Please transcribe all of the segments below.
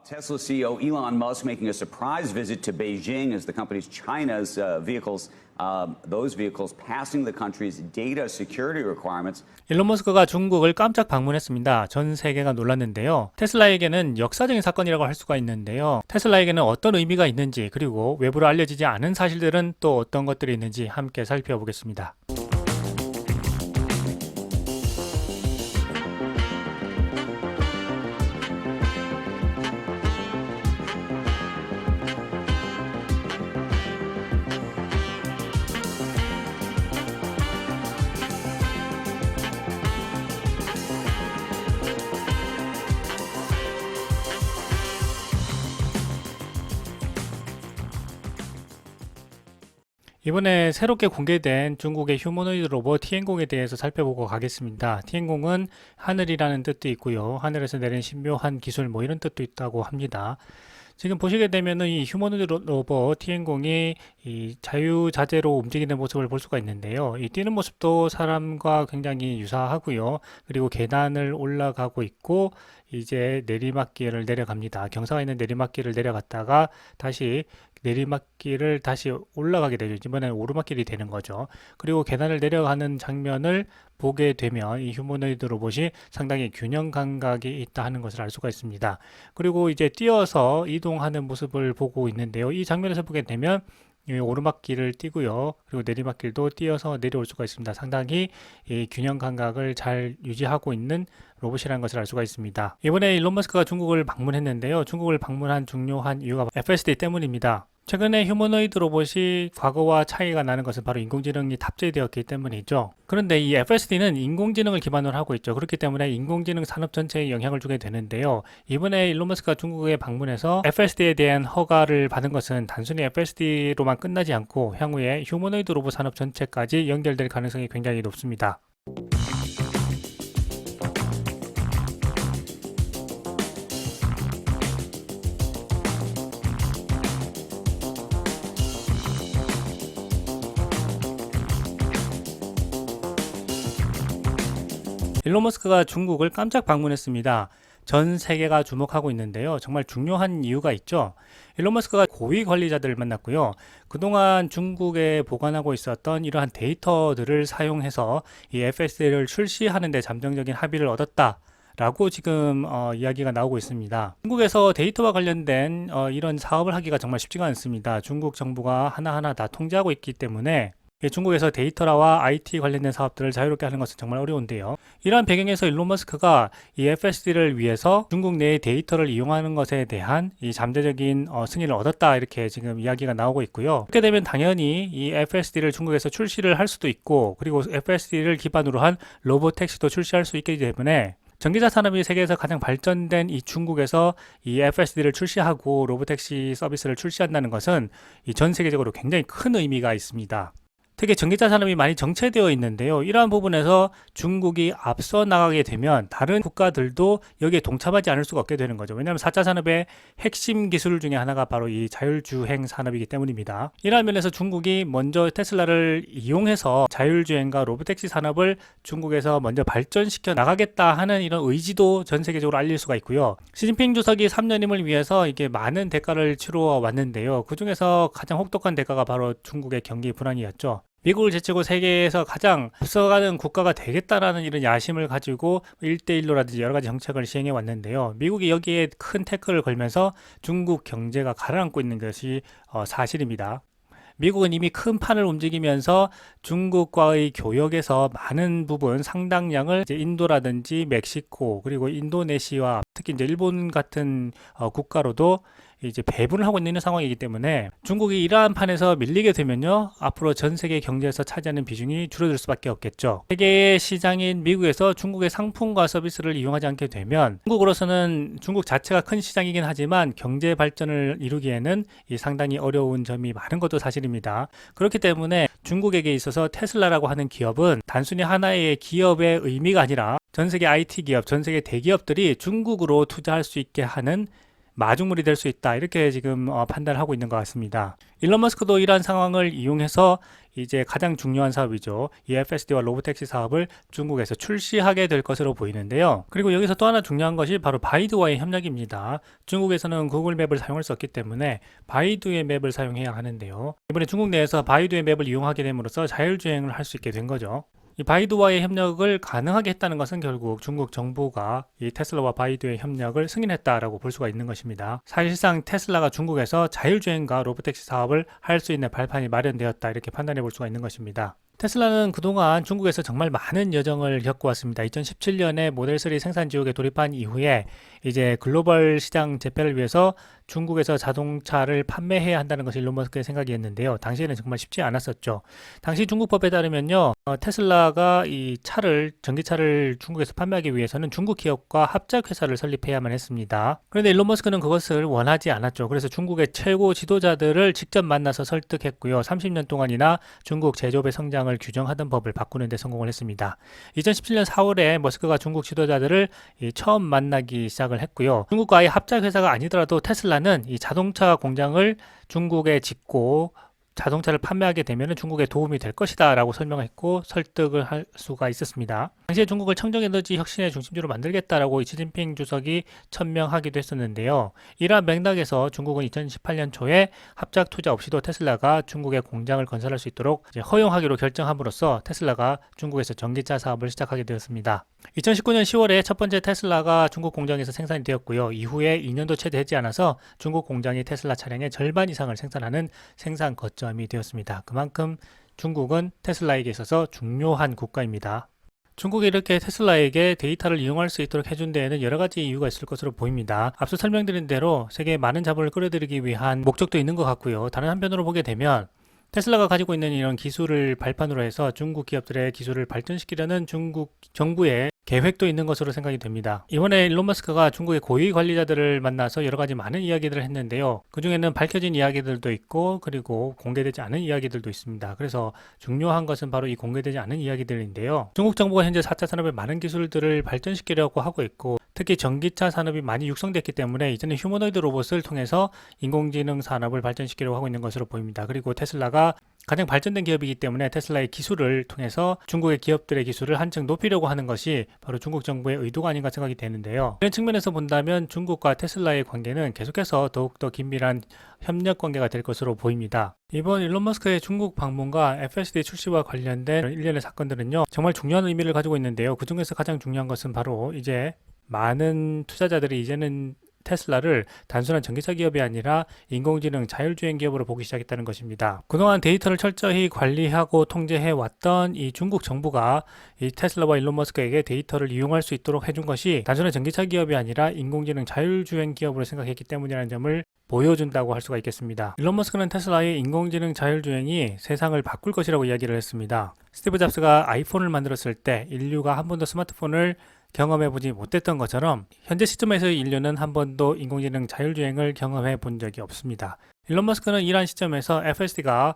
Tesla CEO Elon Musk making a surprise visit to Beijing as the company's China's vehicles, those vehicles passing the country's data security requirements. 일론 머스크가 중국을 깜짝 방문했습니다. 전 세계가 놀랐는데요. 테슬라에게는 역사적인 사건이라고 할 수가 있는데요. 테슬라에게는 어떤 의미가 있는지, 그리고 외부로 알려지지 않은 사실들은 또 어떤 것들이 있는지 함께 살펴보겠습니다. 이번에 새롭게 공개된 중국의 휴머노이드 로봇 티엔공에 대해서 살펴보고 가겠습니다. 티엔공은 하늘이라는 뜻도 있고요. 하늘에서 내린 신묘한 기술 뭐 이런 뜻도 있다고 합니다. 지금 보시게 되면은 이 휴머노이드 로봇 티엔공이 이 자유자재로 움직이는 모습을 볼 수가 있는데요. 이 뛰는 모습도 사람과 굉장히 유사하고요. 그리고 계단을 올라가고 있고 이제 내리막길을 내려갑니다. 경사가 있는 내리막길을 내려갔다가 다시 내리막길을 다시 올라가게 되죠. 이번에는 오르막길이 되는 거죠. 그리고 계단을 내려가는 장면을 보게 되면 이 휴머노이드 로봇이 상당히 균형 감각이 있다 하는 것을 알 수가 있습니다. 그리고 이제 뛰어서 이동하는 모습을 보고 있는데요. 이 장면에서 보게 되면 오르막길을 뛰고요. 그리고 내리막길도 뛰어서 내려올 수가 있습니다. 상당히 이 균형 감각을 잘 유지하고 있는 로봇이라는 것을 알 수가 있습니다. 이번에 일론 머스크가 중국을 방문했는데요. 중국을 방문한 중요한 이유가 FSD 때문입니다. 최근에 휴머노이드 로봇이 과거와 차이가 나는 것은 바로 인공지능이 탑재되었기 때문이죠. 그런데 이 FSD는 인공지능을 기반으로 하고 있죠. 그렇기 때문에 인공지능 산업 전체에 영향을 주게 되는데요. 이번에 일론 머스크가 중국에 방문해서 FSD에 대한 허가를 받은 것은 단순히 FSD로만 끝나지 않고 향후에 휴머노이드 로봇 산업 전체까지 연결될 가능성이 굉장히 높습니다. 일론 머스크가 중국을 깜짝 방문했습니다. 전 세계가 주목하고 있는데요. 정말 중요한 이유가 있죠. 일론 머스크가 고위 관리자들을 만났고요. 그동안 중국에 보관하고 있었던 이러한 데이터들을 사용해서 이 FSD를 출시하는 데 잠정적인 합의를 얻었다. 라고 지금 이야기가 나오고 있습니다. 중국에서 데이터와 관련된 이런 사업을 하기가 정말 쉽지가 않습니다. 중국 정부가 하나하나 다 통제하고 있기 때문에 중국에서 데이터와 IT 관련된 사업들을 자유롭게 하는 것은 정말 어려운데요. 이러한 배경에서 일론 머스크가 이 FSD를 위해서 중국 내의 데이터를 이용하는 것에 대한 이 잠재적인 승인을 얻었다 이렇게 지금 이야기가 나오고 있고요. 그렇게 되면 당연히 이 FSD를 중국에서 출시를 할 수도 있고 그리고 FSD를 기반으로 한 로보택시도 출시할 수 있기 때문에 전기차 산업이 세계에서 가장 발전된 이 중국에서 이 FSD를 출시하고 로보택시 서비스를 출시한다는 것은 이 전 세계적으로 굉장히 큰 의미가 있습니다. 특히 전기차 산업이 많이 정체되어 있는데요. 이러한 부분에서 중국이 앞서 나가게 되면 다른 국가들도 여기에 동참하지 않을 수가 없게 되는 거죠. 왜냐하면 4차 산업의 핵심 기술 중에 하나가 바로 이 자율주행 산업이기 때문입니다. 이러한 면에서 중국이 먼저 테슬라를 이용해서 자율주행과 로보택시 산업을 중국에서 먼저 발전시켜 나가겠다 하는 이런 의지도 전 세계적으로 알릴 수가 있고요. 시진핑 주석이 3년임을 위해서 이게 많은 대가를 치루어 왔는데요. 그 중에서 가장 혹독한 대가가 바로 중국의 경기 불황이었죠. 미국을 제치고 세계에서 가장 앞서가는 국가가 되겠다라는 이런 야심을 가지고 1대1로라든지 여러 가지 정책을 시행해 왔는데요. 미국이 여기에 큰 태클을 걸면서 중국 경제가 가라앉고 있는 것이 사실입니다. 미국은 이미 큰 판을 움직이면서 중국과의 교역에서 많은 부분 상당량을 이제 인도라든지 멕시코 그리고 인도네시아 특히 이제 일본 같은 국가로도 이제 배분을 하고 있는 상황이기 때문에 중국이 이러한 판에서 밀리게 되면요 앞으로 전 세계 경제에서 차지하는 비중이 줄어들 수밖에 없겠죠. 세계의 시장인 미국에서 중국의 상품과 서비스를 이용하지 않게 되면 중국으로서는 중국 자체가 큰 시장이긴 하지만 경제 발전을 이루기에는 이 상당히 어려운 점이 많은 것도 사실입니다. 그렇기 때문에 중국에게 있어서 테슬라라고 하는 기업은 단순히 하나의 기업의 의미가 아니라 전 세계 IT 기업, 전 세계 대기업들이 중국으로 투자할 수 있게 하는 마중물이 될 수 있다. 이렇게 지금 판단을 하고 있는 것 같습니다. 일론 머스크도 이러한 상황을 이용해서 이제 가장 중요한 사업이죠. 이 FSD와 로보택시 사업을 중국에서 출시하게 될 것으로 보이는데요. 그리고 여기서 또 하나 중요한 것이 바로 바이두와의 협력입니다. 중국에서는 구글 맵을 사용할 수 없기 때문에 바이두의 맵을 사용해야 하는데요. 이번에 중국 내에서 바이두의 맵을 이용하게 됨으로써 자율주행을 할 수 있게 된 거죠. 이 바이두와의 협력을 가능하게 했다는 것은 결국 중국 정부가 이 테슬라와 바이두의 협력을 승인했다라고 볼 수가 있는 것입니다. 사실상 테슬라가 중국에서 자율주행과 로보택시 사업을 할 수 있는 발판이 마련되었다 이렇게 판단해 볼 수가 있는 것입니다. 테슬라는 그동안 중국에서 정말 많은 여정을 겪어왔습니다. 2017년에 모델 3 생산 지역에 돌입한 이후에 이제 글로벌 시장 재패를 위해서 중국에서 자동차를 판매해야 한다는 것이 일론 머스크의 생각이었는데요. 당시에는 정말 쉽지 않았었죠. 당시 중국 법에 따르면요, 테슬라가 이 전기차를 중국에서 판매하기 위해서는 중국 기업과 합작 회사를 설립해야만 했습니다. 그런데 일론 머스크는 그것을 원하지 않았죠. 그래서 중국의 최고 지도자들을 직접 만나서 설득했고요. 30년 동안이나 중국 제조업의 성장을 규정하던 법을 바꾸는 데 성공을 했습니다. 2017년 4월에 머스크가 중국 지도자들을 처음 만나기 시작을 했고요. 중국과의 합작 회사가 아니더라도 테슬라는 이 자동차 공장을 중국에 짓고 자동차를 판매하게 되면 중국에 도움이 될 것이다 라고 설명했고 설득을 할 수가 있었습니다. 당시에 중국을 청정에너지 혁신의 중심지로 만들겠다라고 시진핑 주석이 천명하기도 했었는데요. 이러한 맥락에서 중국은 2018년 초에 합작 투자 없이도 테슬라가 중국에 공장을 건설할 수 있도록 허용하기로 결정함으로써 테슬라가 중국에서 전기차 사업을 시작하게 되었습니다. 2019년 10월에 첫 번째 테슬라가 중국 공장에서 생산이 되었고요. 이후에 2년도 채 되지 않아서 중국 공장이 테슬라 차량의 절반 이상을 생산하는 생산 거점이 되었습니다. 그만큼 중국은 테슬라에게 있어서 중요한 국가입니다. 중국이 이렇게 테슬라에게 데이터를 이용할 수 있도록 해준 데에는 여러 가지 이유가 있을 것으로 보입니다. 앞서 설명드린 대로 세계에 많은 자본을 끌어들이기 위한 목적도 있는 것 같고요. 다른 한편으로 보게 되면 테슬라가 가지고 있는 이런 기술을 발판으로 해서 중국 기업들의 기술을 발전시키려는 중국 정부의 계획도 있는 것으로 생각이 됩니다. 이번에 일론 머스크가 중국의 고위 관리자들을 만나서 여러 가지 많은 이야기들을 했는데요. 그 중에는 밝혀진 이야기들도 있고 그리고 공개되지 않은 이야기들도 있습니다. 그래서 중요한 것은 바로 이 공개되지 않은 이야기들인데요. 중국 정부가 현재 4차 산업의 많은 기술들을 발전시키려고 하고 있고 특히 전기차 산업이 많이 육성됐기 때문에 이제는 휴머노이드 로봇을 통해서 인공지능 산업을 발전시키려고 하고 있는 것으로 보입니다. 그리고 테슬라가 가장 발전된 기업이기 때문에 테슬라의 기술을 통해서 중국의 기업들의 기술을 한층 높이려고 하는 것이 바로 중국 정부의 의도가 아닌가 생각이 되는데요. 이런 측면에서 본다면 중국과 테슬라의 관계는 계속해서 더욱더 긴밀한 협력 관계가 될 것으로 보입니다. 이번 일론 머스크의 중국 방문과 FSD 출시와 관련된 일련의 사건들은요, 정말 중요한 의미를 가지고 있는데요. 그 중에서 가장 중요한 것은 바로 이제 많은 투자자들이 이제는 테슬라를 단순한 전기차 기업이 아니라 인공지능 자율주행 기업으로 보기 시작했다는 것입니다. 그동안 데이터를 철저히 관리하고 통제해 왔던 이 중국 정부가 이 테슬라와 일론 머스크에게 데이터를 이용할 수 있도록 해준 것이 단순한 전기차 기업이 아니라 인공지능 자율주행 기업으로 생각했기 때문이라는 점을 보여준다고 할 수가 있겠습니다. 일론 머스크는 테슬라의 인공지능 자율주행이 세상을 바꿀 것이라고 이야기를 했습니다. 스티브 잡스가 아이폰을 만들었을 때 인류가 한 번도 스마트폰을 경험해보지 못했던 것처럼 현재 시점에서의 인류는 한 번도 인공지능 자율주행을 경험해 본 적이 없습니다. 일론 머스크는 이러한 시점에서 FSD가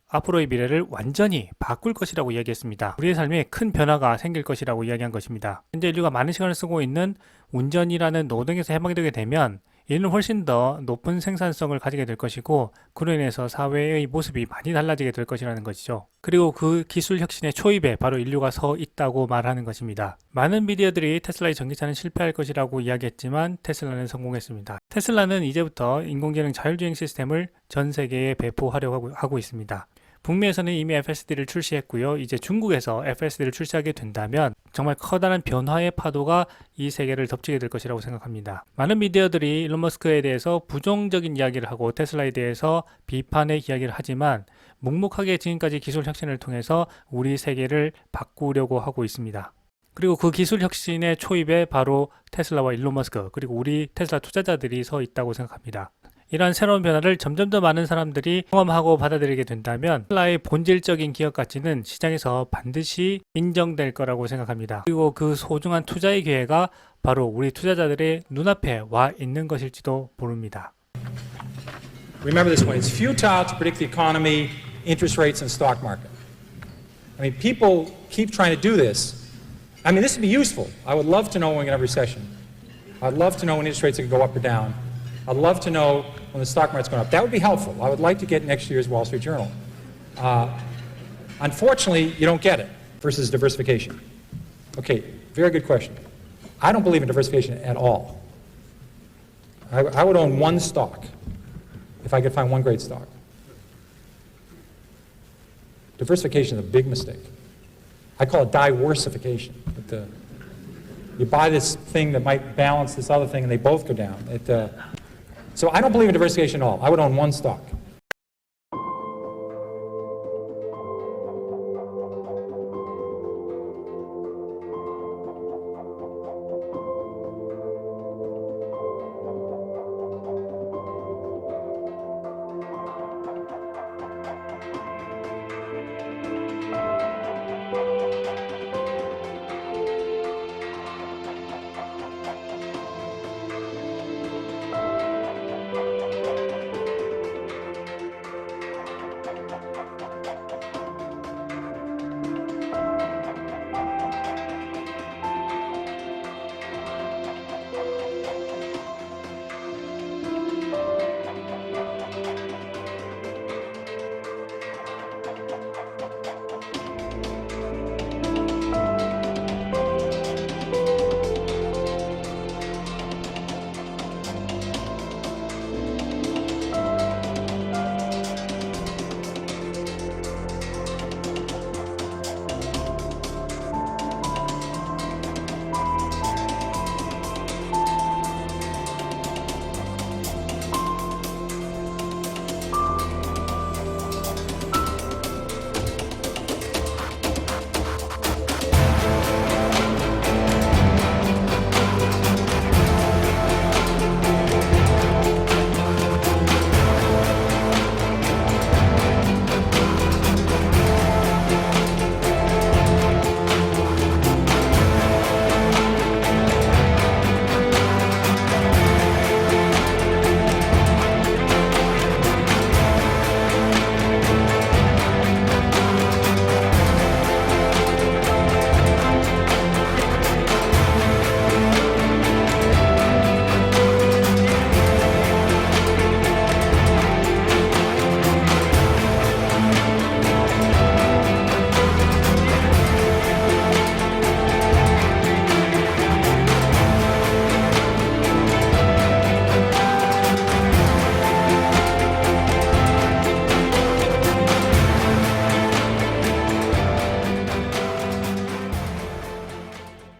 앞으로의 미래를 완전히 바꿀 것이라고 이야기했습니다. 우리의 삶에 큰 변화가 생길 것이라고 이야기한 것입니다. 현재 인류가 많은 시간을 쓰고 있는 운전이라는 노동에서 해방이 되게 되면 이는 훨씬 더 높은 생산성을 가지게 될 것이고 그로 인해서 사회의 모습이 많이 달라지게 될 것이라는 것이죠. 그리고 그 기술 혁신의 초입에 바로 인류가 서 있다고 말하는 것입니다. 많은 미디어들이 테슬라의 전기차는 실패할 것이라고 이야기했지만 테슬라는 성공했습니다. 테슬라는 이제부터 인공지능 자율주행 시스템을 전 세계에 배포하려고 하고 있습니다. 북미에서는 이미 FSD를 출시했고요. 이제 중국에서 FSD를 출시하게 된다면 정말 커다란 변화의 파도가 이 세계를 덮치게 될 것이라고 생각합니다. 많은 미디어들이 일론 머스크에 대해서 부정적인 이야기를 하고 테슬라에 대해서 비판의 이야기를 하지만 묵묵하게 지금까지 기술 혁신을 통해서 우리 세계를 바꾸려고 하고 있습니다. 그리고 그 기술 혁신의 초입에 바로 테슬라와 일론 머스크 그리고 우리 테슬라 투자자들이 서 있다고 생각합니다. 이러한 새로운 변화를 점점 더 많은 사람들이 경험하고 받아들이게 된다면 테슬라의 본질적인 기업 가치는 시장에서 반드시 인정될 거라고 생각합니다. 그리고 그 소중한 투자의 기회가 바로 우리 투자자들의 눈앞에 와 있는 것일지도 모릅니다. Remember this one. It's futile to predict the economy, interest rates, and stock market. I mean, people keep trying to do this. I mean, this would be useful. I would love to know when we have a recession. I'd love to know when interest rates could go up or down. I'd love to know when the stock market's going up. That would be helpful. I would like to get next year's Wall Street Journal. Unfortunately, you don't get it versus diversification. Okay, very good question. I don't believe in diversification at all. I would own one stock if I could find one great stock. Diversification is a big mistake. I call it diversification. You buy this thing that might balance this other thing and they both go down. So I don't believe in diversification at all. I would own one stock.